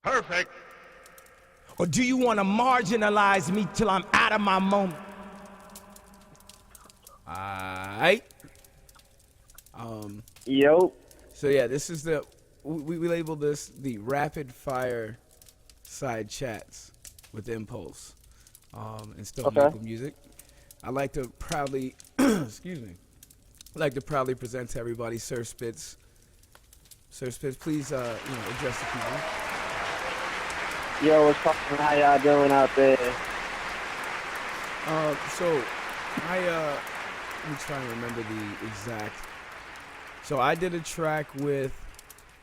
Perfect. Or do you want to marginalize me till I'm out of my moment? Alright. Yo. So yeah, this is we labeled this the rapid fire side chats with Empuls and Stonemaple music. I like to proudly excuse me. I like to proudly present to everybody Sir Spitz. Sir Spitz, please address the people. Yo, what's poppin'? How y'all doing out there? So let me try and remember the exact. So I did a track with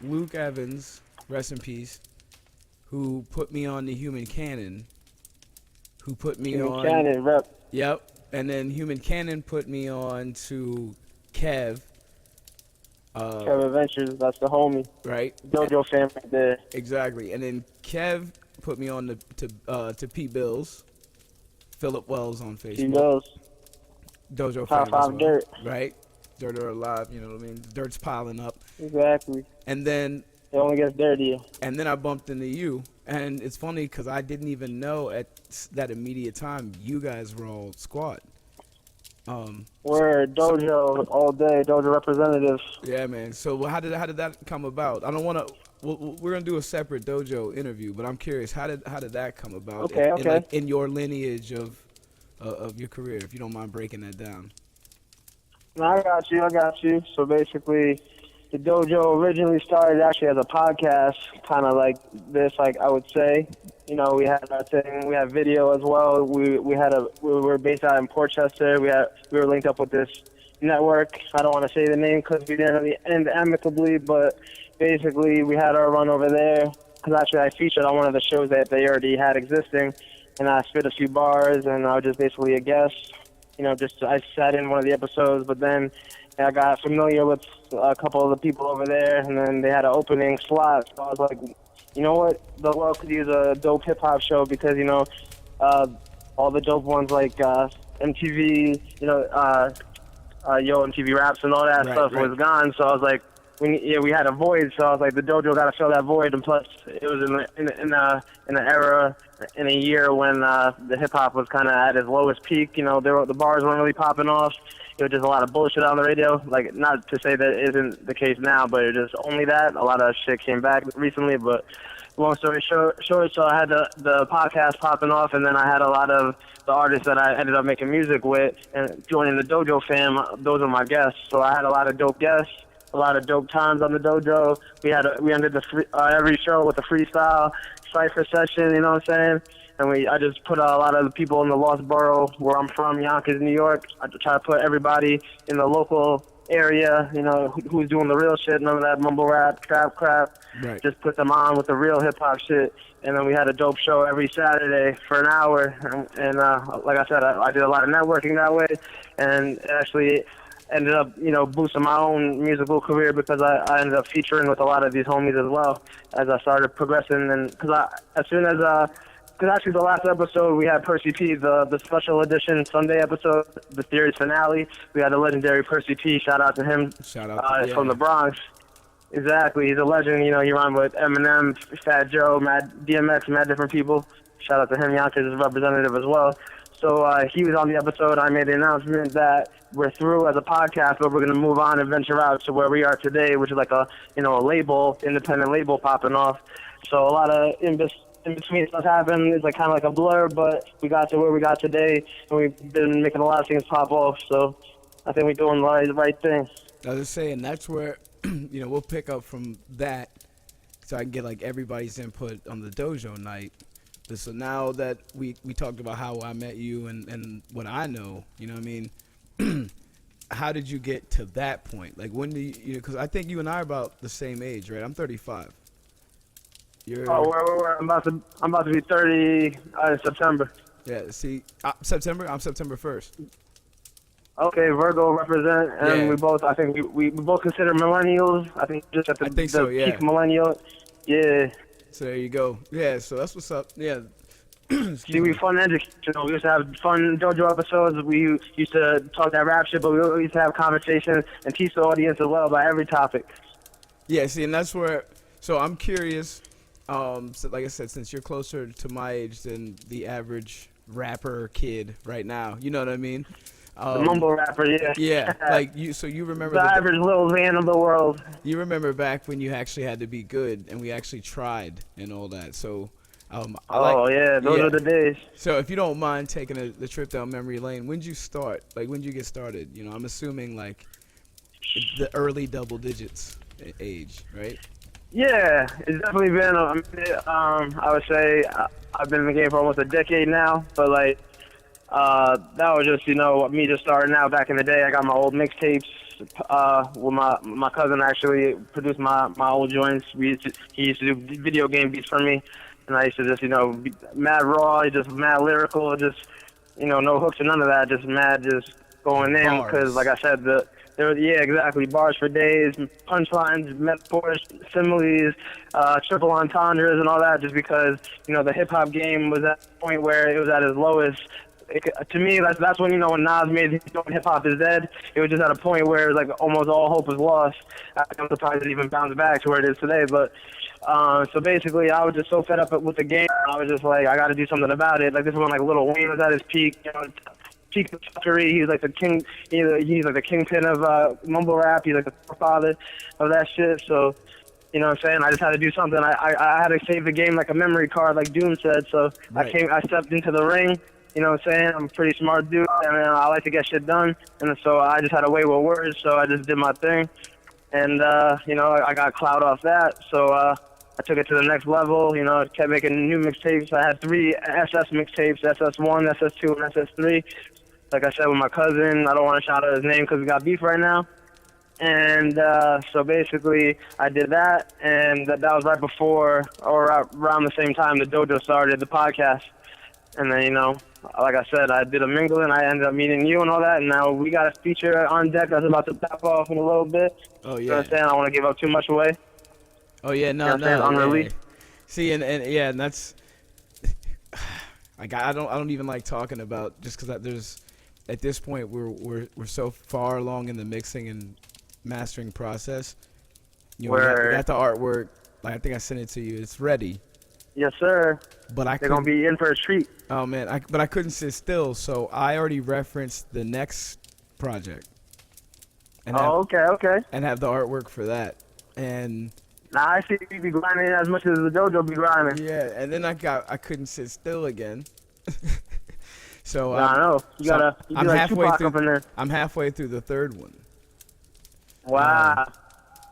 Luke Evans, rest in peace, who put me on the Human Cannon. Who put me on? Human Cannon, rep. Yep. And then Human Cannon put me on to Kev. Kev Adventures, that's the homie. Right. Dojo fan right there. Exactly. And then Kev put me on to Pete Bills. Philip Wells on Facebook. He knows. Dojo Top fan as 5 well, dirt. right? Dirt or alive, you know what I mean? Dirt's piling up. Exactly. And then It only gets dirtier. And then I bumped into you. And it's funny because I didn't even know at that immediate time you guys were all squad. We're Dojo all day, Dojo representatives. Yeah, man. So how did that come about? I don't want to. We're gonna do a separate Dojo interview, but I'm curious how did that come about? Okay. In your lineage of your career, if you don't mind breaking that down. No, I got you. So basically, the Dojo originally started actually as a podcast, kind of like this, like I would say. You know, we had our thing, we had video as well. We were based out in Portchester. We were linked up with this network. I don't want to say the name because we didn't really end amicably, but basically we had our run over there. Because actually I featured on one of the shows that they already had existing, and I spit a few bars, and I was just basically a guest. You know, I sat in one of the episodes, but then I got familiar with a couple of the people over there, and then they had an opening slot. So I was like, you know what? The world could use a dope hip-hop show because, you know, all the dope ones like MTV, you know, Yo MTV Raps and all that stuff was gone. So I was like, we had a void. So I was like, the Dojo got to fill that void. And plus, it was in an era, in a year when the hip-hop was kind of at its lowest peak. You know, the bars weren't really popping off. It was just a lot of bullshit on the radio. Like, not to say that it isn't the case now, but it was just only that. A lot of shit came back recently, but long story short, so I had the podcast popping off, and then I had a lot of the artists that I ended up making music with and joining the Dojo fam. Those are my guests. So I had a lot of dope guests, a lot of dope times on the Dojo. We ended every show with a freestyle cypher session, you know what I'm saying? And I just put a lot of the people in the Lost Borough, where I'm from, Yonkers, New York. I try to put everybody in the local area, you know, who's doing the real shit, none of that mumble rap, trap crap. Right. Just put them on with the real hip-hop shit. And then we had a dope show every Saturday for an hour. And like I said, I did a lot of networking that way. And actually ended up, you know, boosting my own musical career because I ended up featuring with a lot of these homies as well as I started progressing. And because actually the last episode we had Percy P, the special edition Sunday episode, the series finale. We had the legendary Percy P. Shout out to him. Shout out from the Bronx. Exactly, he's a legend. You know, he rhymed with Eminem, Fat Joe, DMX, mad different people. Shout out to him. Yonkers is a representative as well. So he was on the episode. I made the announcement that we're through as a podcast, but we're going to move on and venture out to where we are today, which is like a label, independent label popping off. So a lot of in between stuff happened. It's like kind of like a blur, but we got to where we got today, and we've been making a lot of things pop off. So I think we're doing the right thing. I was saying that's where we'll pick up from that, so I can get like everybody's input on the Dojo night. So now that we talked about how I met you and what I know, you know what I mean. How did you get to that point? Like when do you? Because I think you and I are about the same age, right? I'm 35. I'm about to be 30 in September. Yeah, see, September. I'm September 1st. Okay, Virgo represent, and we both. I think we both consider millennials. I think just at the peak millennial. Yeah. So there you go. Yeah. So that's what's up. Yeah. See, we fun educational. We used to have fun Dojo episodes. We used to talk that rap shit, but we used to have conversations and teach the audience as well about every topic. Yeah. See, and that's where. So I'm curious. So like I said, since you're closer to my age than the average rapper kid right now, you know what I mean? The mumble rapper, yeah. Yeah, like you remember the average little man of the world. You remember back when you actually had to be good, and we actually tried and all that. So, yeah, those are the days. So if you don't mind taking the trip down memory lane, when did you start? Like, when did you get started? You know, I'm assuming like the early double digits age, right? Yeah, it's definitely been. I would say I've been in the game for almost a decade now, but like that was just me just starting out back in the day. I got my old mixtapes. With my cousin actually produced my old joints. He used to do video game beats for me, and I used to just be mad raw, just mad lyrical, just no hooks or none of that, just mad, just going in because like I said exactly, bars for days, punchlines, metaphors, similes, triple entendres, and all that. Just because the hip hop game was at a point where it was at its lowest. To me, that's when when Nas made hip hop is dead. It was just at a point where like almost all hope was lost. I'm surprised it even bounced back to where it is today. But so basically, I was just so fed up with the game. I was just like, I got to do something about it. Like this is when like Lil Wayne was at his peak. Peak of fuckery. He's like the king. He's like the kingpin of mumble rap. He's like the forefather of that shit. So. You know what I'm saying? I just had to do something. I had to save the game like a memory card, like Doom said. So right. I stepped into the ring. You know what I'm saying? I'm a pretty smart dude, and I like to get shit done. And so I just had a way with words, so I just did my thing. And, I got clout off that. So I took it to the next level, kept making new mixtapes. I had 3 SS mixtapes, SS1, SS2, and SS3. Like I said, with my cousin. I don't want to shout out his name because we got beef right now. And so basically, I did that, and that was right before or around the same time the dojo started, the podcast. And then, like I said, I did a mingle, and I ended up meeting you and all that, and now we got a feature on deck that's about to tap off in a little bit. Oh, yeah. You know what I'm saying? I don't want to give up too much away. Oh, yeah, no. Unreleased. See, and that's... like, I don't even like talking about, just because there's... At this point, we're so far along in the mixing and mastering process. We got the artwork. Like, I think I sent it to you. It's ready. Yes, sir. But they're gonna be in for a treat. Oh man, but I couldn't sit still, so I already referenced the next project. And okay. And have the artwork for that. And now I see you be grinding as much as the dojo be grinding. Yeah, and then I couldn't sit still again. So I know you gotta. I'm like halfway Tupac through. Up in there. I'm halfway through the third one. Wow.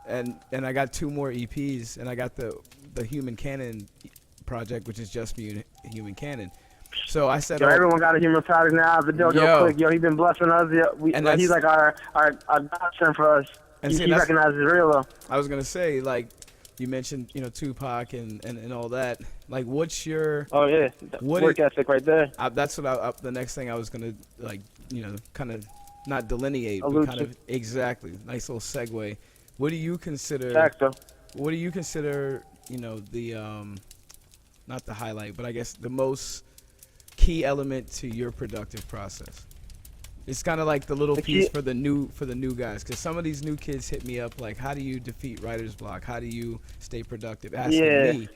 And I got 2 more EPs, and I got the Human Canon project, which is just me and Human Canon. So I said, everyone got a human product now. The dojo click, he's been blessing us. He's like our godsend for us. And he recognizes real though. I was gonna say, like, you mentioned, Tupac and all that. Like, what's your work ethic right there? That's what the next thing I was gonna kind of not delineate, Allude but kind of exactly nice little segue. What do you consider? Exacto. What do you consider? The not the highlight, but I guess the most key element to your productive process. It's kind of like the little piece for the new guys, because some of these new kids hit me up like, how do you defeat writer's block? How do you stay productive? Asking me,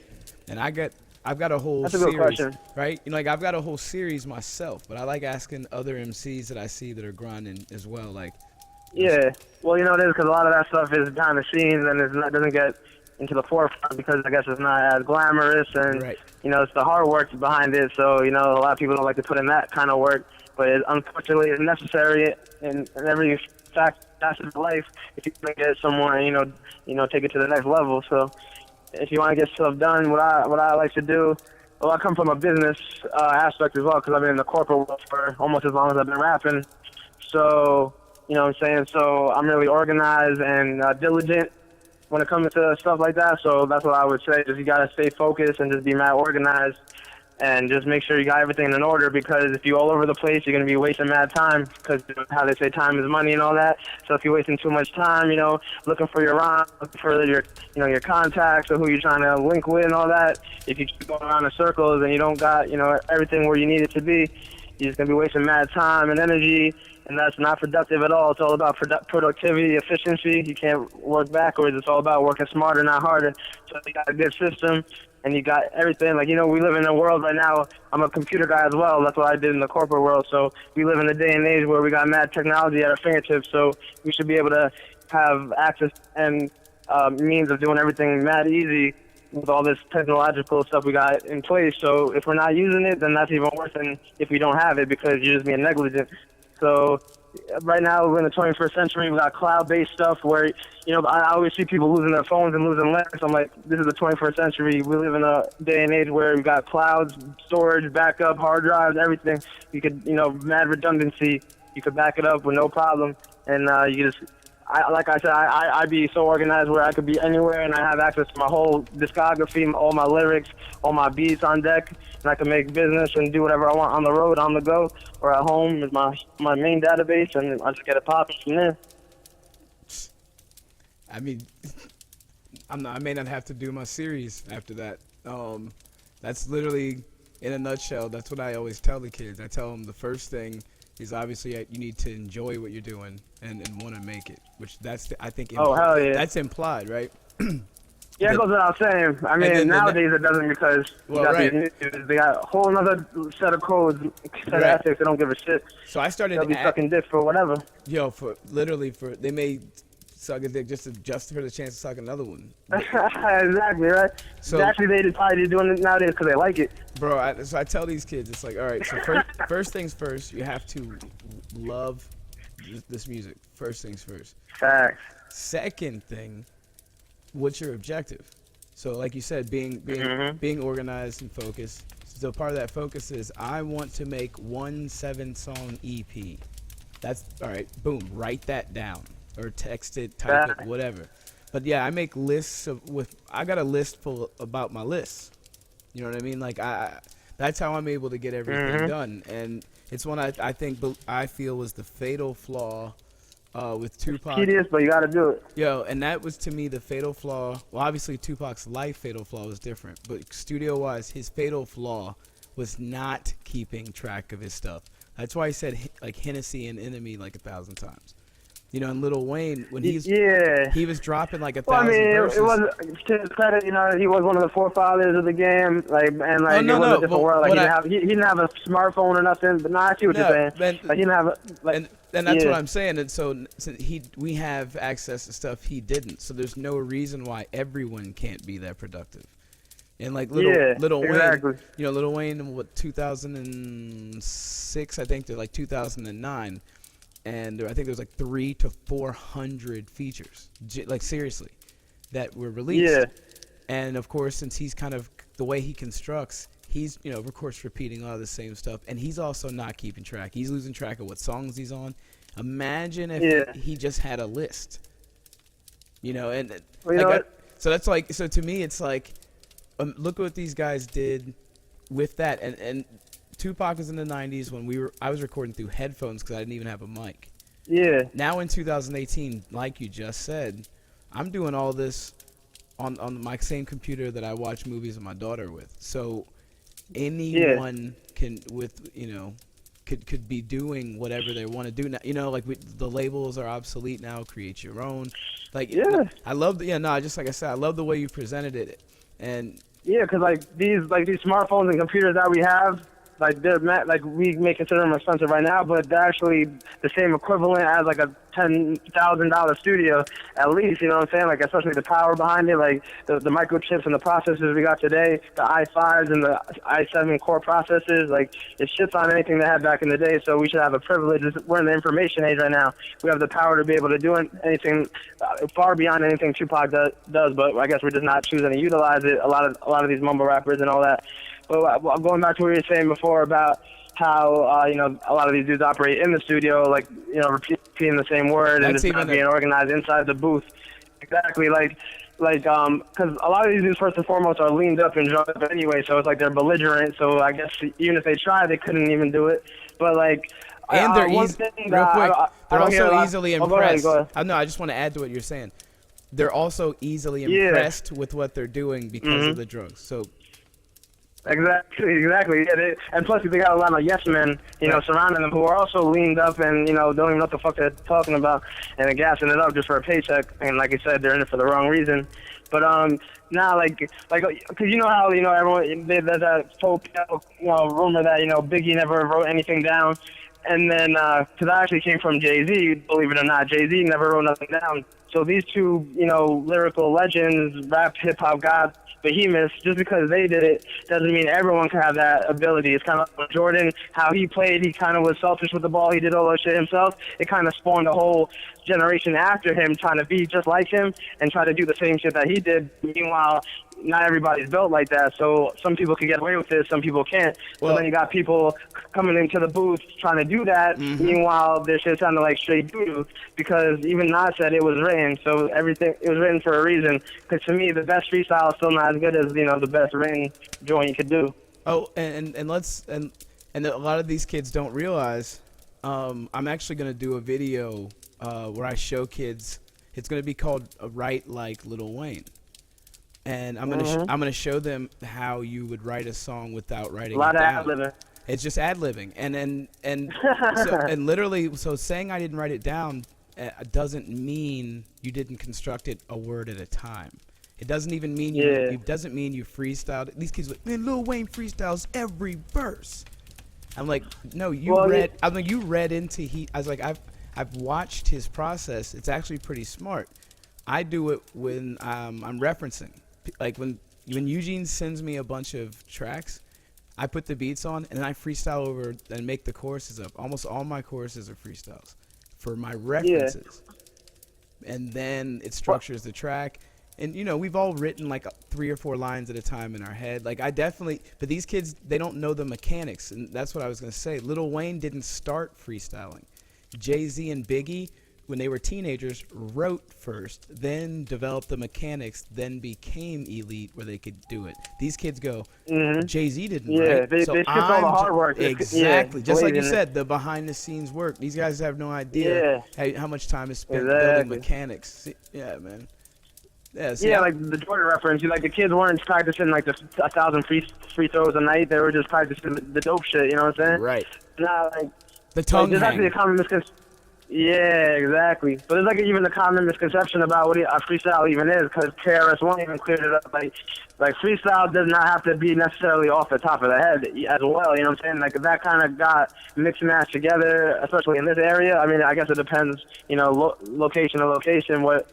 and I've got a whole That's a series, good question. right? Like I've got a whole series myself, but I like asking other MCs that I see that are grinding as well. Like, yeah, well, it is because a lot of that stuff is behind the scenes and doesn't get into the forefront because I guess it's not as glamorous and it's the hard work behind it. So a lot of people don't like to put in that kind of work. But unfortunately, it's necessary in every facet of life if you want to get someone, take it to the next level. So if you want to get stuff done, what I like to do, well, I come from a business aspect as well because I've been in the corporate world for almost as long as I've been rapping. So, you know what I'm saying? So I'm really organized and diligent when it comes to stuff like that. So that's what I would say. Just you got to stay focused and just be mad organized. And just make sure you got everything in order because if you're all over the place, you're going to be wasting mad time because how they say time is money and all that. So if you're wasting too much time, looking for your rhyme, looking for your contacts or who you're trying to link with and all that, if you keep going around in circles and you don't got, everything where you need it to be, you're just going to be wasting mad time and energy, and that's not productive at all. It's all about productivity, efficiency. You can't work backwards. It's all about working smarter, not harder. So you got a good system. and you got everything. Like, we live in a world right now. I'm a computer guy as well. That's what I did in the corporate world. So we live in a day and age where we got mad technology at our fingertips. So we should be able to have access and means of doing everything mad easy with all this technological stuff we got in place. So if we're not using it, then that's even worse than if we don't have it, because you're just being negligent. So right now we're in the 21st century. We got cloud-based stuff where, I always see people losing their phones and losing letters. I'm like, this is the 21st century. We live in a day and age where we got clouds, storage, backup, hard drives, everything. You could, mad redundancy. You could back it up with no problem, and you just. Like I said, I'd be so organized where I could be anywhere and I have access to my whole discography, all my lyrics, all my beats on deck, and I can make business and do whatever I want on the road, on the go, or at home is my main database, and I just get it popping from there. I mean, I may not have to do my series after that. That's literally, in a nutshell, that's what I always tell the kids. I tell them the first thing is obviously you need to enjoy what you're doing and want to make it, which I think hell yeah, that's implied, right? Yeah, it goes without saying. I mean, nowadays it doesn't, because they got a whole other set of codes, set of ethics. They don't give a shit. So I started They'll be sucking dick for whatever. They may suck a dick just for the chance to suck another one. Exactly, right? So actually, they probably doing it nowadays because they like it. Bro, so I tell these kids, it's like, all right, so first things first, you have to love this music. First things first. Facts. Second thing, what's your objective? So like you said, being organized and focused. So part of that focus is, I want to make 1 7-song EP. That's all right. Boom, write that down or text it, type it, whatever. But yeah, I make lists I got a list full about my lists. You know what I mean? Like that's how I'm able to get everything done. And it's one I feel was the fatal flaw with Tupac. Tedious, but you got to do it. Yo, and that was to me the fatal flaw. Well, obviously Tupac's life fatal flaw was different, but studio-wise, his fatal flaw was not keeping track of his stuff. That's why I said like Hennessy and Enemy like 1,000 times. And Lil Wayne, when he was dropping like 1,000 verses. It was, to his credit, he was one of the forefathers of the game, it was a different world. He didn't have a smartphone or nothing. But I see what you're saying. He didn't have and that's what I'm saying. And so we have access to stuff he didn't. So there's no reason why everyone can't be that productive. And like Lil Wayne, Lil Wayne in 2006, I think, to like 2009. And I think there was like 300 to 400 features, like seriously, that were released. Yeah. And of course, since he's kind of the way he constructs, he's of course repeating a lot of the same stuff, and he's also not keeping track. He's losing track of what songs he's on. Imagine if he just had a list, so that's like, so to me it's like, look what these guys did with that, and Tupac was in the 90s when I was recording through headphones because I didn't even have a mic. Yeah. Now in 2018, like you just said, I'm doing all this on my same computer that I watch movies with my daughter with. So anyone could be doing whatever they want to do now. The labels are obsolete now. Create your own. I love just like I said, I love the way you presented it. And because these smartphones and computers that we have, we may consider them expensive right now, but they're actually the same equivalent as a $10,000 studio, at least. You know what I'm saying? Especially the power behind it, the microchips and the processors we got today, the i5s and the i7 core processors. It shits on anything they had back in the day. So we should have a privilege. We're in the information age right now. We have the power to be able to do anything far beyond anything Tupac does. But I guess we're just not choosing to utilize it. A lot of these mumble rappers and all that. But going back to what you were saying before about how a lot of these dudes operate in the studio, repeating the same word and just not being organized inside the booth. Exactly, because a lot of these dudes first and foremost are leaned up and drunk up anyway, so it's they're belligerent. So I guess even if they tried, they couldn't even do it. But and they're they're also easily impressed. Go ahead. I just want to add to what you're saying. They're also easily impressed with what they're doing because of the drugs. So. Exactly. Yeah, and plus, they got a lot of yes men, surrounding them who are also leaned up and don't even know what the fuck they're talking about, and they're gassing it up just for a paycheck. And like I said, they're in it for the wrong reason. But now, because you know how everyone there's that folk rumor that Biggie never wrote anything down, and then because I actually came from Jay-Z, believe it or not, Jay-Z never wrote nothing down. So these two lyrical legends, rap hip hop gods, behemoths, just because they did it doesn't mean everyone can have that ability. It's kind of like Jordan, how he played. He kind of was selfish with the ball. He did all that shit himself. It kind of spawned a whole generation after him trying to be just like him and try to do the same shit that he did. Meanwhile, not everybody's built like that, so some people can get away with it, some people can't. So then you got people coming into the booth trying to do that. Meanwhile, their shit sounded like straight doo-doo, because even Nas said it was written, so it was written for a reason. Because to me, the best freestyle is still not as good as the best written joint you could do. Oh, and a lot of these kids don't realize. I'm actually gonna do a video where I show kids. It's gonna be called "Write Like Lil Wayne." And I'm gonna show them how you would write a song without writing it down. A lot of ad-libbing. It's just ad-libbing, and literally, so saying I didn't write it down doesn't mean you didn't construct it a word at a time. It doesn't even mean it doesn't mean you freestyled. These kids are like, man, Lil Wayne freestyles every verse. I'm like, no, you read into I was like, I've watched his process. It's actually pretty smart. I do it when I'm referencing. Like when Eugene sends me a bunch of tracks, I put the beats on and then I freestyle over and make the choruses up. Almost all my choruses are freestyles for my references. And then it structures the track. And we've all written like 3 or 4 lines at a time in our head. Like but these kids, they don't know the mechanics, and that's what I was gonna say. Lil Wayne didn't start freestyling. Jay-Z and Biggie, when they were teenagers, wrote first, then developed the mechanics, then became elite where they could do it. These kids go, Jay-Z didn't write. They skipped all the hard work. Exactly. Just like you said, the behind-the-scenes work. These guys have no idea how much time is spent building mechanics. Yeah, man. Like the Jordan reference. The kids weren't practicing like 1,000 free throws a night. They were just practicing the dope shit. You know what I'm saying? Right. Now, the tongue there's actually a common misconception. Yeah, exactly. But there's even a common misconception about what a freestyle even is, because KRS-One even cleared it up. Like freestyle does not have to be necessarily off the top of the head as well. You know what I'm saying? Like that kind of got mixed and matched together, especially in this area. I mean, I guess it depends, location to location, what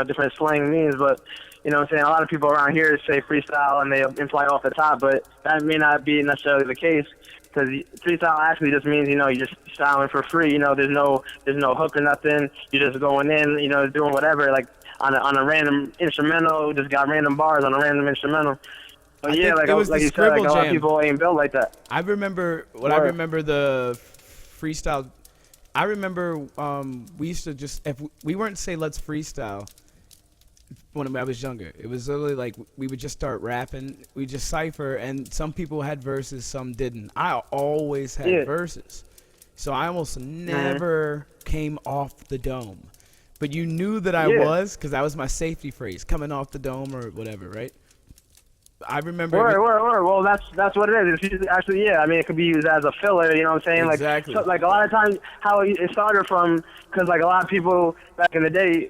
different slang means. But you know what I'm saying? A lot of people around here say freestyle and they imply off the top, but that may not be necessarily the case. Because freestyle actually just means, you're just styling for free. There's no hook or nothing. You're just going in, doing whatever, like on a random instrumental. Just got random bars on a random instrumental. But like you said, a lot of people ain't built like that. I remember the freestyle. I remember we used to just, if we weren't say let's freestyle. When I was younger, it was literally like we would just start rapping, we just cipher, and some people had verses, some didn't. I always had verses, so I almost never came off the dome. But you knew that I was, because that was my safety phrase, coming off the dome or whatever, right? I remember. Well, that's what it is. It's actually, I mean, it could be used as a filler. You know what I'm saying? Exactly. Like a lot of times, how it started from, because like a lot of people back in the day,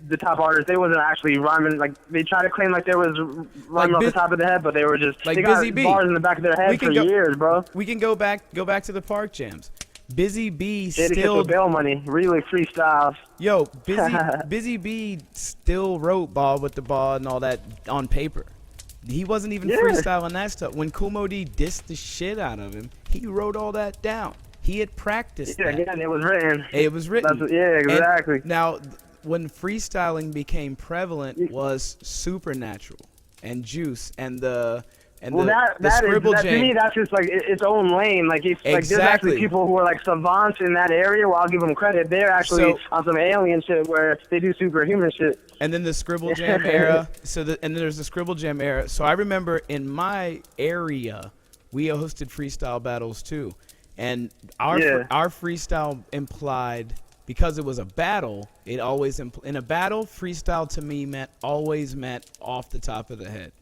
the top artists, they wasn't actually rhyming. Like they try to claim like there was rhyming off the top of their head, but they were just like they Busy got B. bars in the back of their head for years, bro. We can go back to the park jams. Busy B still bail money, really freestyles. Yo, Busy B still wrote ball with the ball and all that on paper. He wasn't even freestyling that stuff. When Kumo D dissed the shit out of him, he wrote all that down. He had practiced that. Again, it was written. It was written. Exactly. And now, when freestyling became prevalent was Supernatural and Juice and the Scribble Jam. To me, that's just like its own lane. Like, there's actually people who are like savants in that area. Well, I'll give them credit. They're actually on some alien shit where they do superhuman shit. And then the Scribble Jam era. And then there's the Scribble Jam era. So I remember in my area, we hosted freestyle battles too, and our freestyle implied, because it was a battle. It always in a battle, freestyle to me always meant off the top of the head.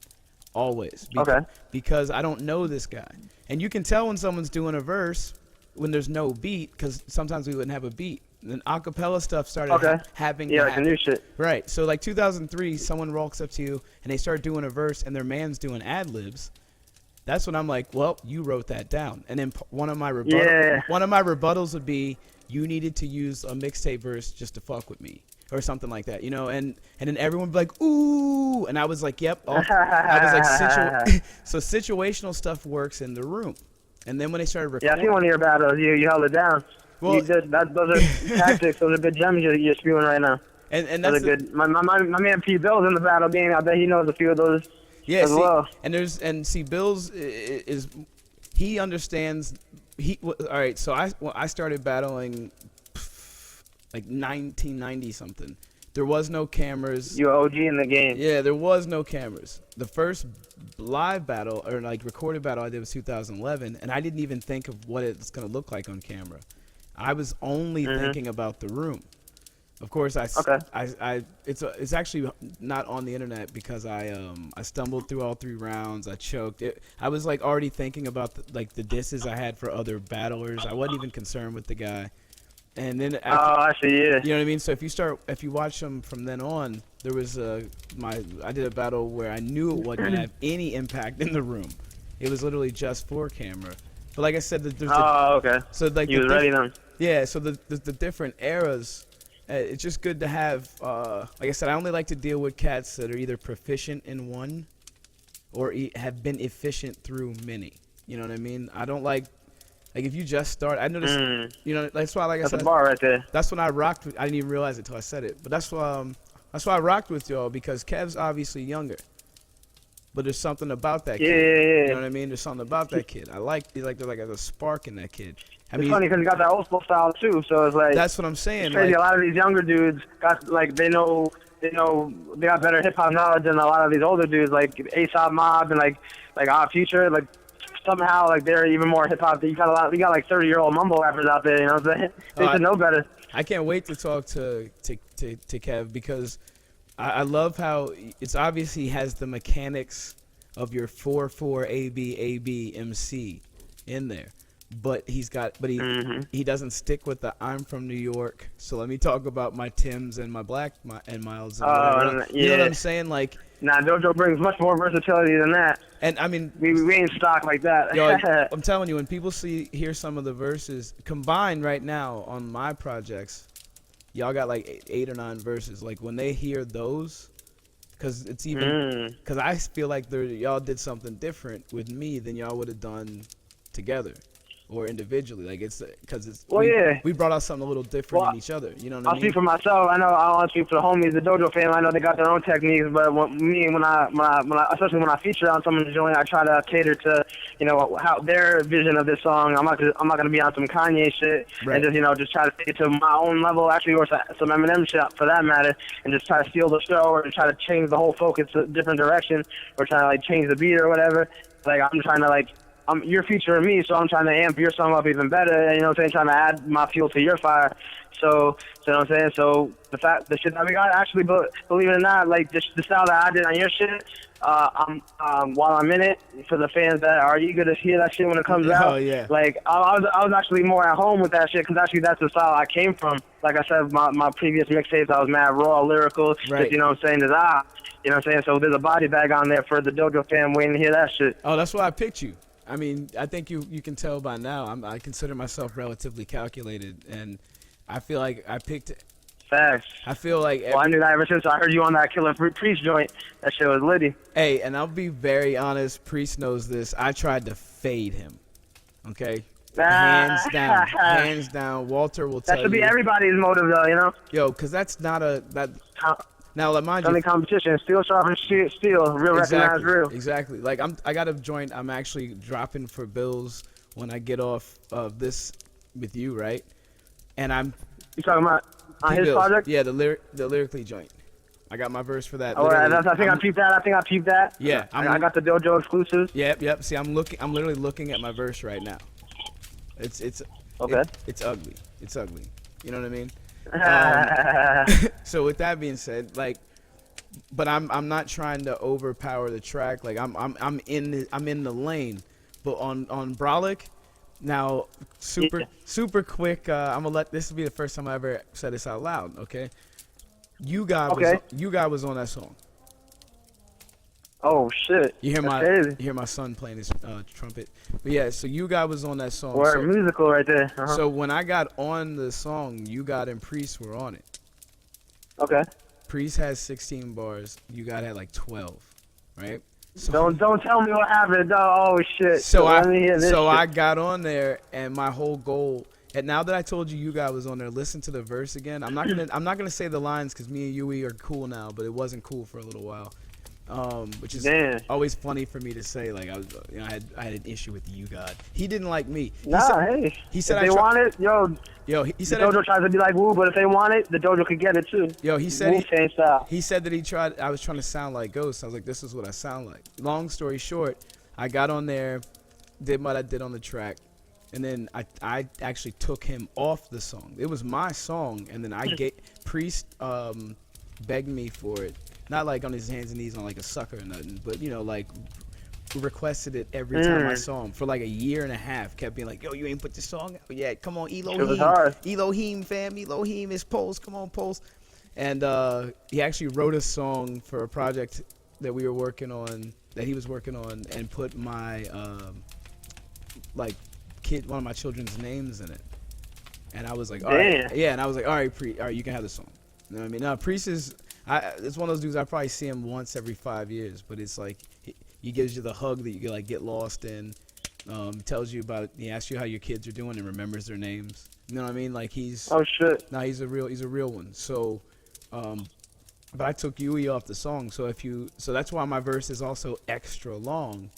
always. Okay. Because I don't know this guy. And you can tell when someone's doing a verse when there's no beat, because sometimes we wouldn't have a beat. And acapella stuff started happening. Yeah, like the new shit. Right. So like 2003, someone walks up to you and they start doing a verse and their man's doing ad-libs. That's when I'm like, well, you wrote that down. And then one of my rebuttals would be, you needed to use a mixtape verse just to fuck with me, or something like that, you know. And then everyone would be like, ooh, and I was like, yep. I was like, so situational stuff works in the room. And then when they started recording, yeah, I see one of your battles. You held it down. Well, those are tactics. Those are good gems you're spewing right now. And that's good. My man P. Bill's in the battle game. I bet he knows a few of those. Yeah, as well. And Bills is he understands. All right. So I started battling like 1990 something. There was no cameras. You OG in the game. Yeah, there was no cameras. The first live battle or like recorded battle I did was 2011, and I didn't even think of what it's gonna look like on camera. I was only thinking about the room. Of course, it's actually not on the internet because I stumbled through all 3 rounds. I choked. I was like already thinking about the disses I had for other battlers. I wasn't even concerned with the guy. And then I see. Yeah. You know what I mean? So if you watch them from then on, there was I did a battle where I knew it wasn't gonna have any impact in the room. It was literally just for camera. But like I said, there's okay. So like you was ready then. Yeah. So the different eras. It's just good to have. Like I said, I only like to deal with cats that are either proficient in one, or have been efficient through many. You know what I mean? I don't like if you just start. I noticed. You know, that's why. Like I said, that's a bar right there. That's when I rocked. I didn't even realize it till I said it. But that's why I rocked with y'all, because Kev's obviously younger. But there's something about that kid. Yeah. You know what I mean? There's something about that kid. There's like a spark in that kid. It's funny because he got that old school style too, so it's like that's what I'm saying. It's crazy. A lot of these younger dudes got they got better hip hop knowledge than a lot of these older dudes, like A$AP Mob and like Odd Future. Like somehow they're even more hip hop. You got like 30-year-old mumble rappers out there. You know what I'm saying? They should know better. I can't wait to talk to Kev, because I love how it's obvious he has the mechanics of your 4/4 AB MC in there. But he doesn't stick with the I'm from New York, so let me talk about my Timbs and my and Miles. And you know what I'm saying? Like, nah, Dojo brings much more versatility than that. And I mean, we ain't stock like that. Yo, I'm telling you, when people hear some of the verses combined right now on my projects, y'all got like 8 or 9 verses. Like when they hear those, because it's even because I feel like y'all did something different with me than y'all would have done together. Or individually, like it's because we brought out something a little different in each other. You know what I mean? I'll speak for myself. I know I'll speak for the homies, the Dojo fam. I know they got their own techniques, but when I especially when I feature on someone's joint, I try to cater to how their vision of this song. I'm not gonna be on some Kanye shit and just try to take it to my own level, actually, or some Eminem shit for that matter, and just try to steal the show or try to change the whole focus to a different direction or try to change the beat or whatever. Like I'm trying to you're featuring me, so I'm trying to amp your song up even better, you know what I'm saying, trying to add my fuel to your fire. So you know what I'm saying? So the shit that we got, actually, believe it or not, like the style that I did on your shit, while I'm in it, for the fans that are eager to hear that shit when it comes out, like I was actually more at home with that shit, because actually that's the style I came from. Like I said, my previous mixtapes, I was mad raw, lyrical, right. You know what I'm saying? You know what I'm saying? So there's a body bag on there for the Dojo fan waiting to hear that shit. Oh, that's why I picked you. I mean, I think you can tell by now. I consider myself relatively calculated, and I feel like I picked. Facts. I feel like. I knew that ever since I heard you on that Killer Priest joint. That shit was litty. Hey, and I'll be very honest. Priest knows this. I tried to fade him. Okay. Hands down. Walter will tell you. That should be everybody's motive, though. You know. Yo, because that's not that. Now, mind you, competition, steel sharpens steel, real recognize real. Exactly. Like I got a joint I'm actually dropping for Bills when I get off of this with you, right? And You talking about on his project? Yeah, the lyrically joint. I got my verse for that. Oh, I think I peeped that. Yeah, I got the Dojo exclusives. Yep. See, I'm literally looking at my verse right now. It's okay. It's ugly. You know what I mean? So with that being said, like but I'm not trying to overpower the track. Like I'm in the lane. But on Brolic, now super quick. I'm gonna let this will be the first time I ever said this out loud. Okay, you guy was on that song. Oh shit! You hear my son playing his trumpet. But yeah, so you guy was on that song. Word, musical right there. Uh-huh. So when I got on the song, you got and Priest were on it. Okay. Priest has 16 bars. You got had like 12, right? So, don't tell me what happened. Oh shit! So shit. I got on there, and my whole goal. And now that I told you, you guy was on there. Listen to the verse again. I'm not gonna say the lines because me and Yui are cool now, but it wasn't cool for a little while. Which is always funny for me to say. Like I had an issue with you God. He didn't like me. He said if they want it, he said the dojo tries to be like Wu, but if they want it, the dojo could get it too. He said he said that I was trying to sound like Ghost. I was like, this is what I sound like. Long story short, I got on there, did what I did on the track, and then I actually took him off the song. It was my song, and then Priest begged me for it. Not like on his hands and knees on like a sucker or nothing, but like requested it every time I saw him for like a year and a half. Kept being like, yo, you ain't put this song out yet. Come on, Elohim fam, Elohim is Pulse. Come on, Pulse. And he actually wrote a song for a project that we were working on, that he was working on, and put my one of my children's names in it. And I was like, all right, yeah. And I was like, all right, you can have the song. You know what I mean? Now Priest is. It's one of those dudes I probably see him once every 5 years, but it's like he gives you the hug that you can like get lost in. Tells you about it. He asks you how your kids are doing and remembers their names. You know what I mean? Like he's he's a real one. So, but I took Yui off the song. So that's why my verse is also extra long,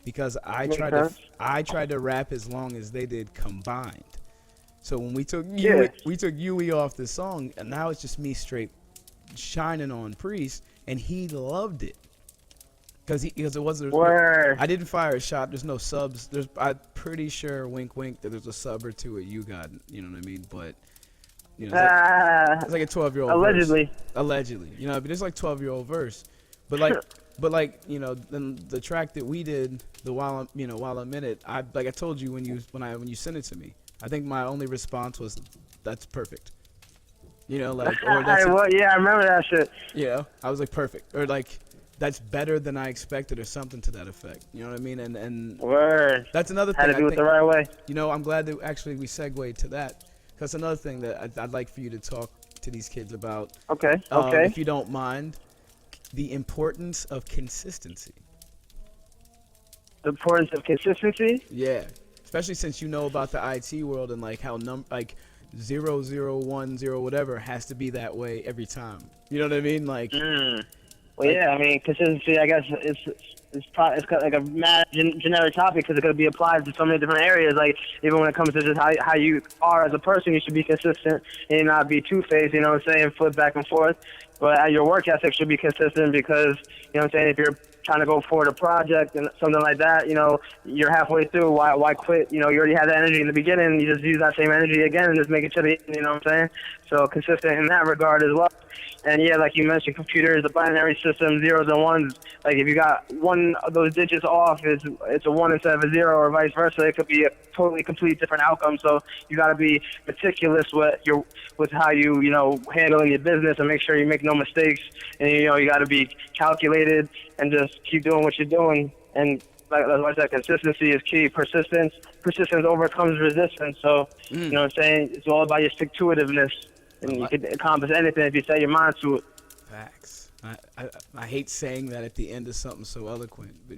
because I tried to rap as long as they did combined. So when we took Yui off the song, and now it's just me straight shining on Priest, and he loved it because it wasn't. I didn't fire a shot. There's no subs. I'm pretty sure, wink wink, that there's a sub or two at you got. You know what I mean? But it's like a 12-year-old allegedly verse. Allegedly, but it's like 12-year-old verse. But like then the track that we did, the while I'm in it, I told you when you sent it to me, I think my only response was, that's perfect. Or that's I remember that shit. I was like, perfect, or like, that's better than I expected, or something to that effect. You know what I mean? And word. That's another thing. Had to do it the right way. I'm glad that actually we segued to that, because another thing that I'd like for you to talk to these kids about. Okay. If you don't mind, the importance of consistency. The importance of consistency? Yeah, especially since you know about the IT world and like how 0010 whatever has to be that way every time. You know what I mean? Like. Well, yeah. I mean, consistency. I guess it's like a mad generic topic, because it could be applied to so many different areas. Like even when it comes to just how you are as a person, you should be consistent and not be two-faced. You know what I'm saying? Flip back and forth. But your work ethic should be consistent, because you know what I'm saying. If you're trying to go forward a project and something like that, you're halfway through. Why quit? You already had that energy in the beginning. You just use that same energy again and just make it to the end. You know what I'm saying? So consistent in that regard as well. And yeah, like you mentioned, computers, the binary system, zeros and ones. Like if you got one of those digits off, it's a one instead of a zero, or vice versa. It could be a totally complete different outcome. So you got to be meticulous with how you handling your business, and make sure you make no mistakes. And you got to be calculated and just keep doing what you're doing. And like I said, consistency is key. Persistence overcomes resistance. So you know what I'm saying? It's all about your stick-to-itiveness. And you can accomplish anything if you set your mind to it. Facts. I hate saying that at the end of something so eloquent, but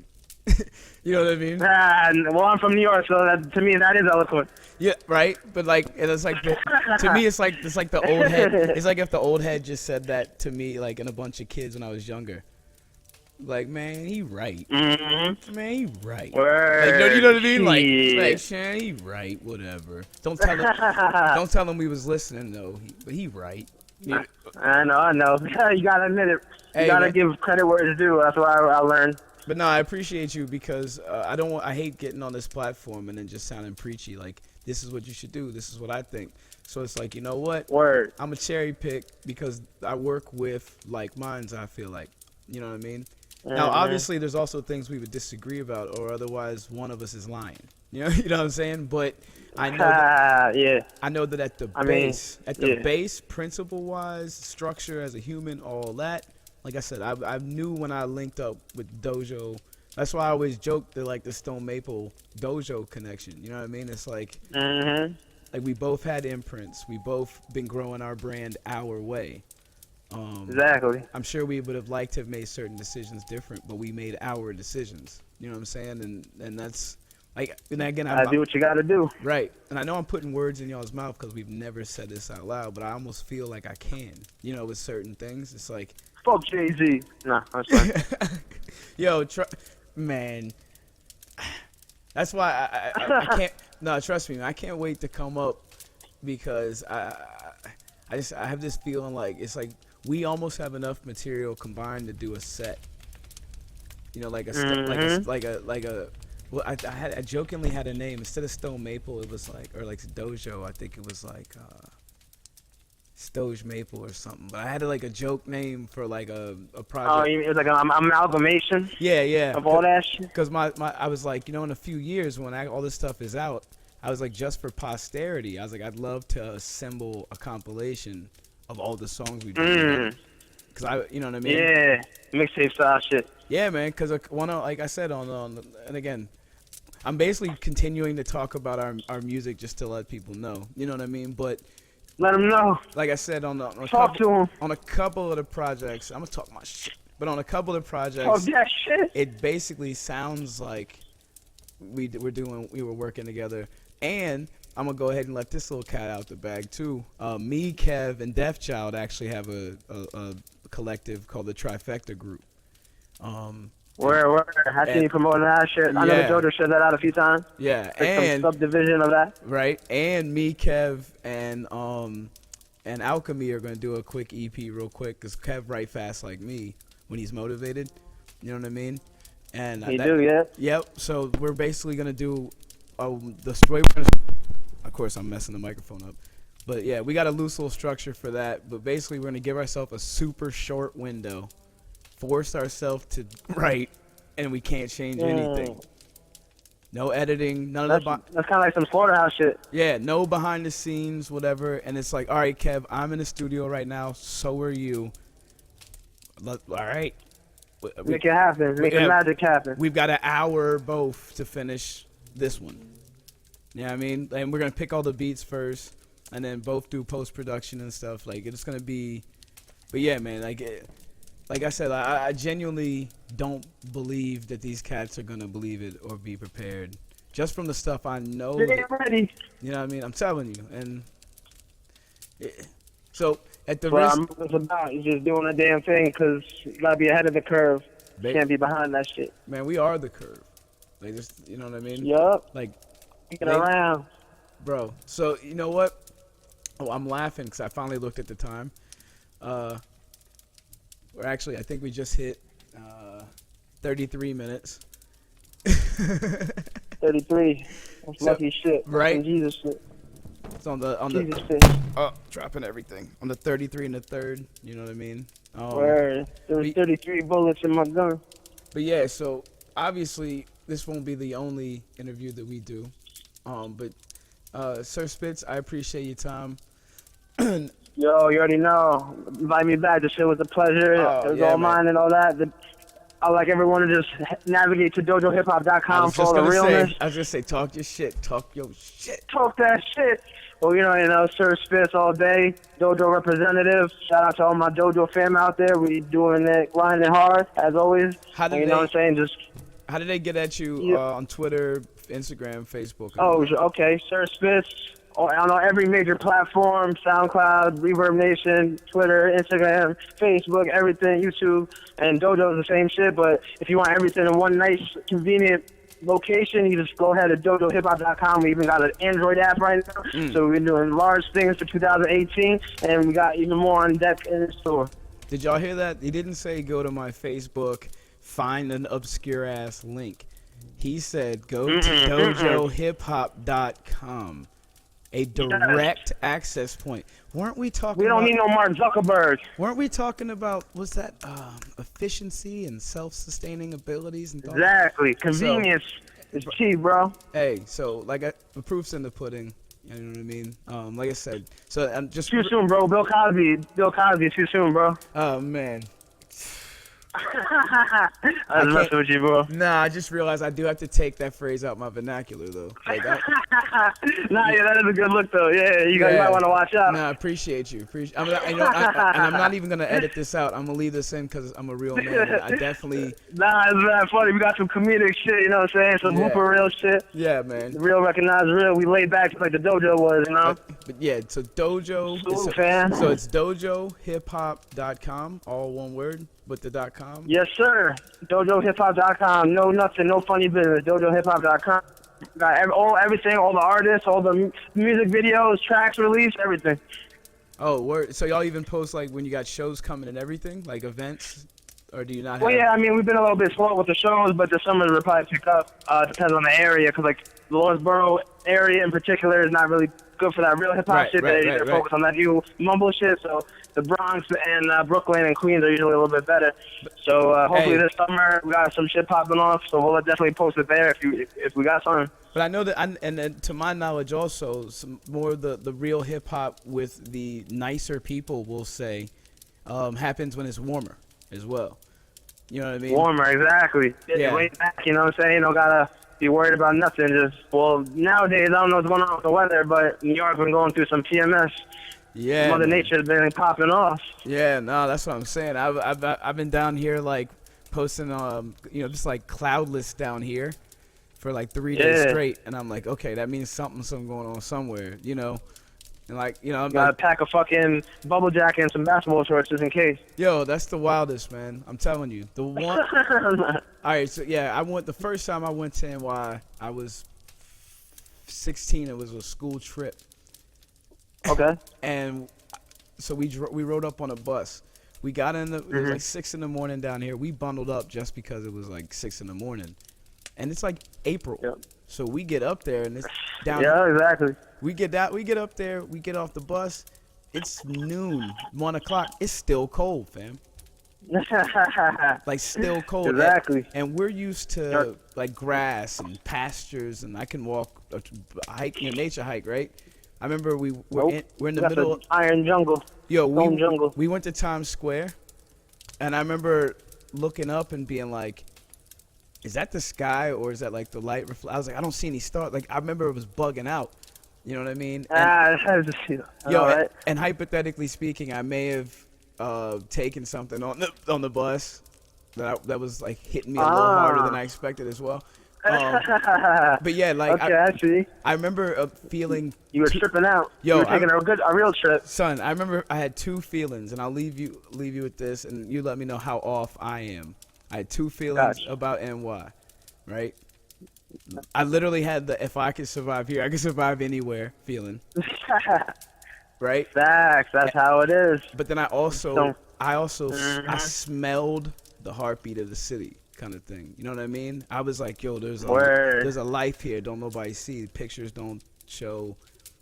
you know what I mean? Well, I'm from New York, so to me that is eloquent. Yeah, right. But like, it's like to me, it's like the old head. It's like if the old head just said that to me, like in a bunch of kids when I was younger. Like, man, he right. Mm-hmm. Man, he right. Word. Like, you know what I mean? Like, man, he right. Whatever. Don't tell him we was listening though. But he right. Yeah. I know. You gotta admit it. You gotta give credit where it's due. That's what I learned. But no, I appreciate you because I hate getting on this platform and then just sounding preachy. Like, this is what you should do. This is what I think. So it's like, you know what? Word. I'm a cherry pick because I work with like minds. I feel like, you know what I mean. Now, obviously, there's also things we would disagree about, or otherwise one of us is lying. You know what I'm saying? But I know I know that at the base, principle-wise, structure as a human, all that. Like I said, I knew when I linked up with Dojo. That's why I always joke that like the Stonemaple Dojo connection. You know what I mean? It's like, like we both had imprints. We both been growing our brand our way. Exactly. I'm sure we would have liked to have made certain decisions different, but we made our decisions. You know what I'm saying? And that's like, and again, I do what you got to do. Right. And I know I'm putting words in y'all's mouth because we've never said this out loud, but I almost feel like I can. You know, with certain things, it's like, fuck Jay-Z. Nah, I'm sorry. Yo, man. That's why I can't. No, trust me, man, I can't wait to come up because I have this feeling like it's like we almost have enough material combined to do a set. You know, like a well, I jokingly had a name instead of Stonemaple. It was like, or like Dojo. I think it was like Stonemaple or something. But I had like a joke name for like a project. Oh, it was like an amalgamation. Yeah. Of all that shit. Because I was like, you know, in a few years when all this stuff is out, I was like, just for posterity, I was like, I'd love to assemble a compilation of all the songs we did. Because you know what I mean? Yeah, mixtape style shit. Yeah, man. Because like I said and again, I'm basically continuing to talk about our music just to let people know. You know what I mean? But let them know. Like I said on a couple of the projects, I'm gonna talk my shit. But on a couple of projects, talk that shit. It basically sounds like we were working together. And I'm gonna go ahead and let this little cat out the bag too. Me, Kev, and Def Child actually have a collective called the Trifecta Group. Where? How can you promote that shit? I know Jojo shared that out a few times. Yeah, like and some subdivision of that. Right, and me, Kev, and Alchemy are gonna do a quick EP real quick because Kev write fast like me when he's motivated. You know what I mean? And Yep. So we're basically gonna do the way. Of course, I'm messing the microphone up. But yeah, we got a loose little structure for that. But basically, we're gonna give ourselves a super short window, force ourselves to write, and we can't change anything. No editing, none of the. That's kind of like some slaughterhouse shit. Yeah, no behind the scenes, whatever. And it's like, all right, Kev, I'm in the studio right now. So are you. All right. Make it happen. Make the magic happen. We've got an hour both to finish this one. You know what I mean? And we're gonna pick all the beats first, and then both do post production and stuff. Like it's gonna be, but yeah, man. Like I said, I genuinely don't believe that these cats are gonna believe it or be prepared. Just from the stuff I know. They ain't ready. You know what I mean? I'm telling you. And so at the risk, it's about you just doing a damn thing because you gotta be ahead of the curve. You can't be behind that shit. Man, we are the curve. Like just, you know what I mean? Yup. Like. Get around. Bro, so you know what? Oh, I'm laughing because I finally looked at the time. Or actually, I think we just hit 33 minutes. 33. That's lucky shit. Right? That's Jesus shit. It's on the Jesus shit. Oh, dropping everything on the 33 and the third. You know what I mean? Where there's 33 bullets in my gun. But yeah, so obviously this won't be the only interview that we do. But Sir Spitz, I appreciate your time. Yo, you already know. Invite me back. The shit was a pleasure. It was all mine and all that. I like everyone to just navigate to DOJOHIPHOP.com for all the realness. I was gonna say, talk your shit. Talk your shit. Talk that shit. Well, you know, Sir Spitz all day. Dojo representative. Shout out to all my Dojo fam out there. We doing it, grinding hard as always. How did I'm saying? Just. How did they get at you on Twitter, Instagram, Facebook? Oh, okay. Sir Spitz on every major platform, SoundCloud, Reverb Nation, Twitter, Instagram, Facebook, everything, YouTube, and Dojo's the same shit. But if you want everything in one nice, convenient location, you just go ahead to DOJOHIPHOP.com. We even got an Android app right now. So we're doing large things for 2018, and we got even more on deck in the store. Did y'all hear that? He didn't say go to my Facebook, find an obscure ass link. He said go to DOJOHIPHOP.com. A direct access point. Weren't we talking We don't about, need no Mark Zuckerberg. Weren't we talking about, was that efficiency and self-sustaining abilities and thoughts? Exactly. Convenience is cheap, bro. Hey, so like the proof's in the pudding. You know what I mean? Like I said, so I'm just Too soon, bro. Bill Cosby, too soon, bro. Oh man. I was messing with you, bro. Nah, I just realized I do have to take that phrase out my vernacular though. Like, Nah, yeah, that is a good look though. Yeah, you might want to watch out. Nah, I appreciate you. And I'm not even gonna edit this out. I'm gonna leave this in because I'm a real man. I definitely. Nah, it's very funny. We got some comedic shit. You know what I'm saying? Some Hooper real shit. Yeah, man. Real recognized real. We laid back like the dojo was, you know. But yeah, so Dojo. So it's DOJOHIPHOP.com, all one word, with the .com. Yes, sir. DOJOHIPHOP.com. No nothing, no funny business. DOJOHIPHOP.com. Got everything, all the artists, all the music videos, tracks released, everything. Oh, word. So y'all even post like when you got shows coming and everything, like events, or do you not? Well, yeah, I mean we've been a little bit slow with the shows, but the summer will probably pick up. Depends on the area, because like the Lawrenceburg area in particular is not really good for that real hip hop shit. They're focused on that new mumble shit. So the Bronx and Brooklyn and Queens are usually a little bit better. So hopefully this summer we got some shit popping off. So we'll definitely post it there if we got something. But I know that, and to my knowledge also, some more of the real hip hop with the nicer people will say happens when it's warmer as well. You know what I mean? Warmer, exactly. Yeah. Way back, you know what I'm saying? You don't gotta be worried about nothing. Nowadays, I don't know what's going on with the weather, but New York's been going through some PMS. Yeah. Mother Nature's been popping off. Yeah, no, that's what I'm saying. I've been down here like posting, just like cloudless down here for like 3 days straight, and I'm like, okay, that means something going on somewhere, you know. And like, you know, I'm gotta like, pack a fucking bubble jacket and some basketball shorts just in case. Yo, that's the wildest, man. I'm telling you. The one. All right, so yeah, the first time I went to NY, I was 16. It was a school trip. Okay. And so we rode up on a bus. We got in it was like 6 in the morning down here. We bundled up just because it was like 6 in the morning, and it's like April. Yep. So we get up there and it's down. Yeah, exactly. We get up there. We get off the bus. It's noon, 1 o'clock. It's still cold, fam. Like still cold. Exactly. And we're used to like grass and pastures, and I can walk a hike, nature hike, right? I remember we're in the middle of iron jungle. Yo, we went to Times Square, and I remember looking up and being like, is that the sky or is that like the light I was like, I don't see any stars. Like I remember it was bugging out. You know what I mean? And hypothetically speaking, I may have taken something on the bus that was like hitting me a little harder than I expected as well. But yeah, like I remember feeling you were tripping out. Yo, you were taking a real trip, son. I remember I had two feelings, and I'll leave you with this, and you let me know how off I am. I had two feelings about NY, right? I literally had the if I could survive here, I could survive anywhere feeling. Right? Facts. That's how it is. But then I smelled the heartbeat of the city, kind of thing. You know what I mean? I was like, yo, there's a life here. Don't nobody see. Pictures don't show.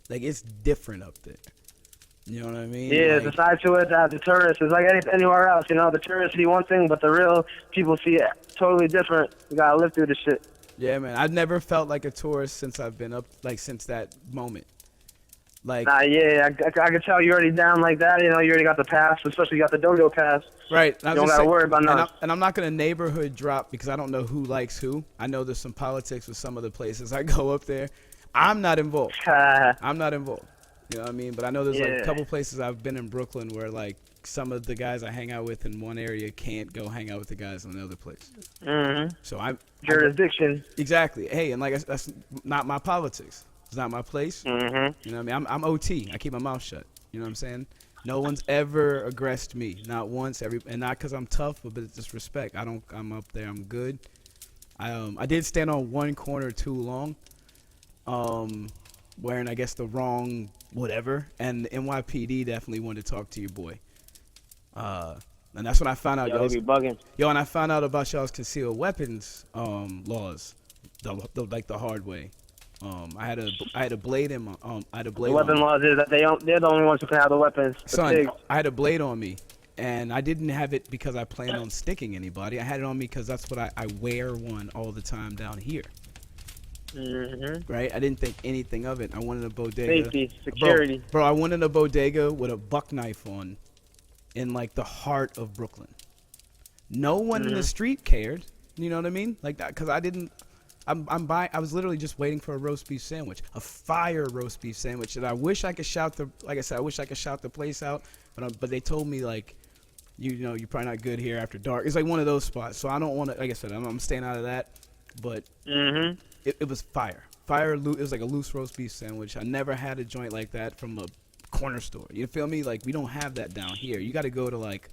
Like it's different up there. You know what I mean? Yeah, like, the side to it that the tourists is like anywhere else. You know, the tourists see one thing, but the real people see it totally different. You gotta live through the shit. Yeah, man. I've never felt like a tourist since I've been up, like since that moment. Like, I can tell you already down like that. You know, you already got the pass, especially you got the dojo pass. Right. You don't gotta worry about nothing. And I'm not gonna neighborhood drop because I don't know who likes who. I know there's some politics with some of the places I go up there. I'm not involved. I'm not involved. You know what I mean? But I know there's like a couple places I've been in Brooklyn where like some of the guys I hang out with in one area can't go hang out with the guys in another place. Mm-hmm. So jurisdiction. Exactly. Hey, and like that's not my politics. It's not my place. Mm-hmm. You know what I mean? I'm OT. I keep my mouth shut. You know what I'm saying? No one's ever aggressed me. Not once. And not because I'm tough, but it's just respect. I'm up there. I'm good. I did stand on one corner too long. Wearing I guess the wrong whatever, and NYPD definitely wanted to talk to your boy. And that's when I found out Yo, they be bugging. Yo, and I found out about y'all's concealed weapons laws, the hard way. I had a blade in my I had a blade. The weapon laws is that they're the only ones who can have the weapons. Son, I had a blade on me, and I didn't have it because I planned on sticking anybody. I had it on me because that's what I wear one all the time down here. Right? I didn't think anything of it. I wanted a bodega. Safety, security. Bro, I wanted a bodega with a buck knife on, in like the heart of Brooklyn. No one in the street cared. You know what I mean? Like that, because I didn't. I was literally just waiting for a roast beef sandwich, a fire roast beef sandwich, and I wish I could shout like I said, I wish I could shout the place out, but they told me like, you know, you're probably not good here after dark. It's like one of those spots, so I don't want to. Like I said, I'm staying out of that. But it was fire. It was like a loose roast beef sandwich. I never had a joint like that from a corner store. You feel me? Like we don't have that down here. You got to go to like.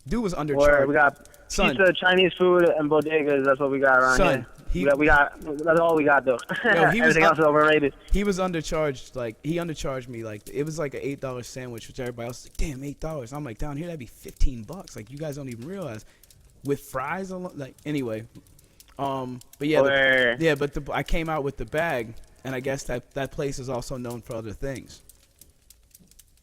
Dude was undercharged. Where we got pizza, Chinese food, and bodegas. That's what we got around here. We got. That's all we got though. Yo, Everything else is overrated. He was undercharged. Like he undercharged me. Like it was like an $8 sandwich, which everybody else was like, damn, $8. I'm like, down here that'd be $15. Like you guys don't even realize. With fries alone. Like anyway. But yeah, I came out with the bag, and I guess that place is also known for other things.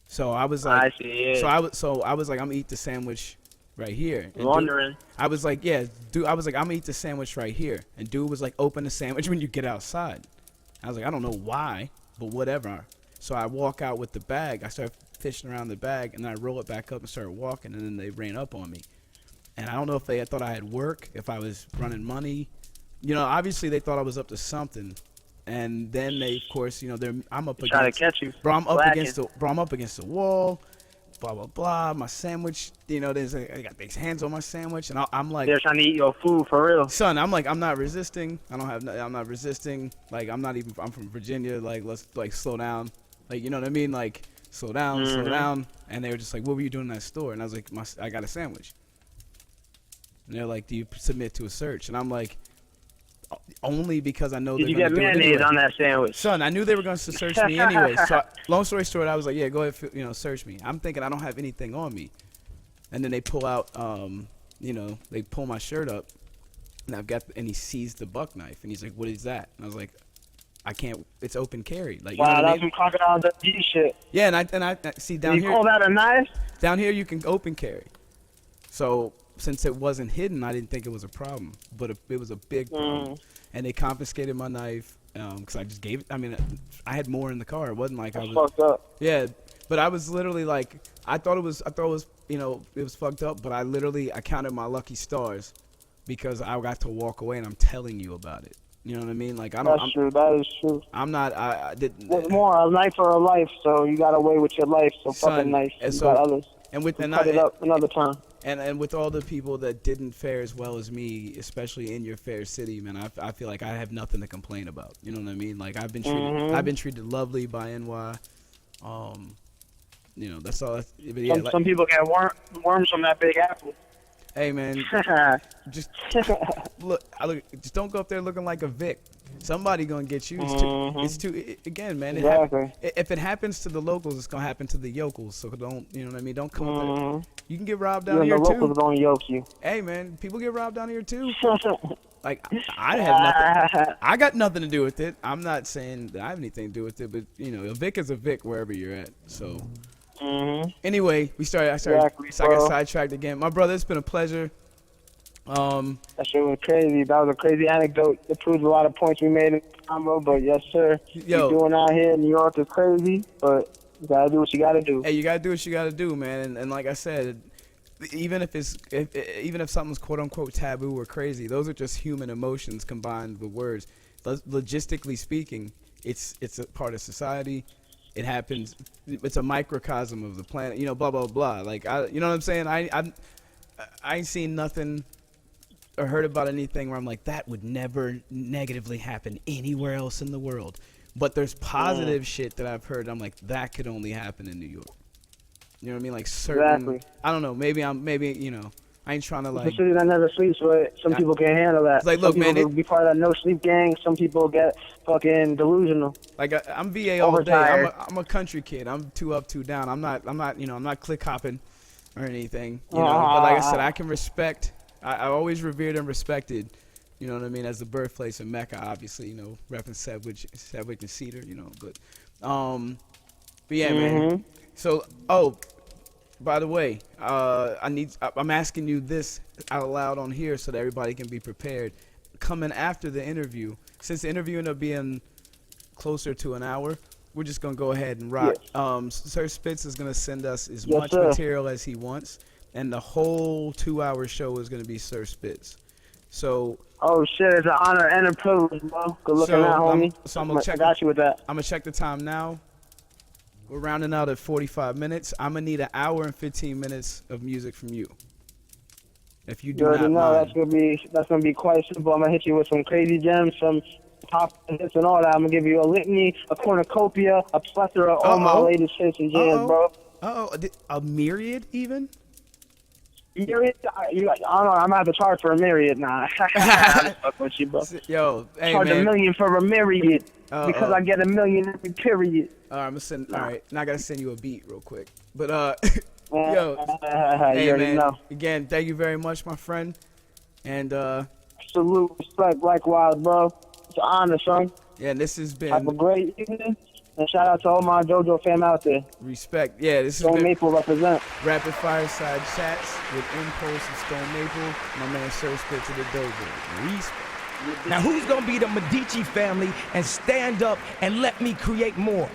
So I was like, I see. Yeah. So I was like, I'm gonna eat the sandwich right here. And wondering. I was like, yeah, dude. I was like, I'm gonna eat the sandwich right here. And dude was like, open the sandwich when you get outside. I was like, I don't know why, but whatever. So I walk out with the bag. I start fishing around the bag, and then I roll it back up and start walking, and then they ran up on me. And I don't know if they thought I had work, if I was running money. You know, obviously they thought I was up to something. And then they, of course, you know, I'm up against. Trying to catch you. Bro, I'm up against the wall. Blah blah blah. My sandwich, you know, I got these hands on my sandwich, and I'm like. They're trying to eat your food for real. Son, I'm like, I'm not resisting. I'm not resisting. Like, I'm from Virginia. Like, let's like slow down. Like, you know what I mean? Like, slow down, slow down. And they were just like, what were you doing in that store? And I was like, I got a sandwich. And they're like, do you submit to a search? And I'm like, only because I know they're going to do it anyway. Did you get mayonnaise on that sandwich? Son, I knew they were going to search me anyway. So, long story short, I was like, yeah, go ahead, you know, search me. I'm thinking I don't have anything on me. And then they pull out, you know, they pull my shirt up, and he sees the buck knife. And he's like, what is that? And I was like, I can't, it's open carry. Like, wow, you know that's some Crocodile Dundee shit. Yeah, and I see down here. You call that a knife? Down here, you can open carry. So, since it wasn't hidden, I didn't think it was a problem, but it was a big problem. And they confiscated my knife because I just gave it. I mean, I had more in the car. It wasn't like I was fucked up. Yeah, but I was literally like, I thought it was, you know, it was fucked up. But I counted my lucky stars because I got to walk away, and I'm telling you about it. You know what I mean? Like I don't. That's true. That is true. I'm not. I didn't. What's more, a knife or a life? So you got away with your life. So fucking nice. And you got others. And with cut it up another time. And with all the people that didn't fare as well as me, especially in your fair city, man, I feel like I have nothing to complain about. You know what I mean? Like I've been treated lovely by NY. You know, that's all. But yeah, some people get worms from that big apple. Hey man, just look. Just don't go up there looking like a Vic. Somebody gonna get you. It's too. Again, man. Exactly. If it happens to the locals, it's gonna happen to the yokels. So don't. You know what I mean? Don't come up there. You can get robbed down here too. The locals gonna yoke you. Hey man, people get robbed down here too. Like I have nothing. I got nothing to do with it. I'm not saying that I have anything to do with it, but you know, a Vic is a Vic wherever you're at. So. Anyway, I got sidetracked again. My brother, it's been a pleasure. That shit was crazy. That was a crazy anecdote. It proves a lot of points we made in the combo, but yes, sir. Yo, you're doing out here in New York is crazy, but you gotta do what you gotta do. Hey, you gotta do what you gotta do, man. And like I said, even if something's quote unquote taboo or crazy, those are just human emotions combined with words. Logistically speaking, it's a part of society. It happens. It's a microcosm of the planet. You know, blah blah blah. Like you know what I'm saying? I ain't seen nothing or heard about anything where I'm like, that would never negatively happen anywhere else in the world. But there's positive shit that I've heard. I'm like, that could only happen in New York. You know what I mean? Like certain. Exactly. I don't know. Maybe you know. I ain't trying to like. It's a city that never sleeps, but some people can't handle that. It's like, look, some people man, be part of that no sleep gang. Some people get fucking delusional. Like I'm VA all day. I'm a country kid. I'm 2 up, 2 down. I'm not click hopping. or anything, you know. But like I said, I can respect. I always revered and respected, you know what I mean, as the birthplace of Mecca. Obviously, you know, repping Sedgwick and Cedar, you know. But yeah, man. So, by the way, I'm asking you this out loud on here so that everybody can be prepared. Coming after the interview, since the interview ended up being closer to an hour, we're just gonna go ahead and rock. Sir Spitz is gonna send us as much material as he wants, and the whole 2-hour show is gonna be Sir Spitz. So. Oh shit! It's an honor and a privilege, bro. Good looking out, homie. So I'm gonna check. I got you with that. I'm gonna check the time now. We're rounding out at 45 minutes. I'm gonna need an hour and 15 minutes of music from you. If you do not mind. That's gonna be quite simple. I'm gonna hit you with some crazy gems, some pop hits and all that. I'm gonna give you a litany, a cornucopia, a plethora of all my latest hits and jams, bro. A myriad even? Myriad? I don't know. I'm gonna have to charge for a myriad now. I'm just fucking with you, bro. Yo, hey, charge man. $1 million for a myriad because I get $1 million every period. All right, I'm gonna send. All right, now I gotta send you a beat real quick. But yo, hey you man. Know. Again, thank you very much, my friend. And salute, respect, likewise, bro. It's an honor, son. Yeah, this has been. Have a great evening. And shout out to all my JoJo fam out there. Respect. Yeah, this is Stonemaple represent. Rapid Fireside Chats with Empuls and Stonemaple. My man Sir Spit to the Dojo. Respect. Now who's gonna be the Medici family and stand up and let me create more?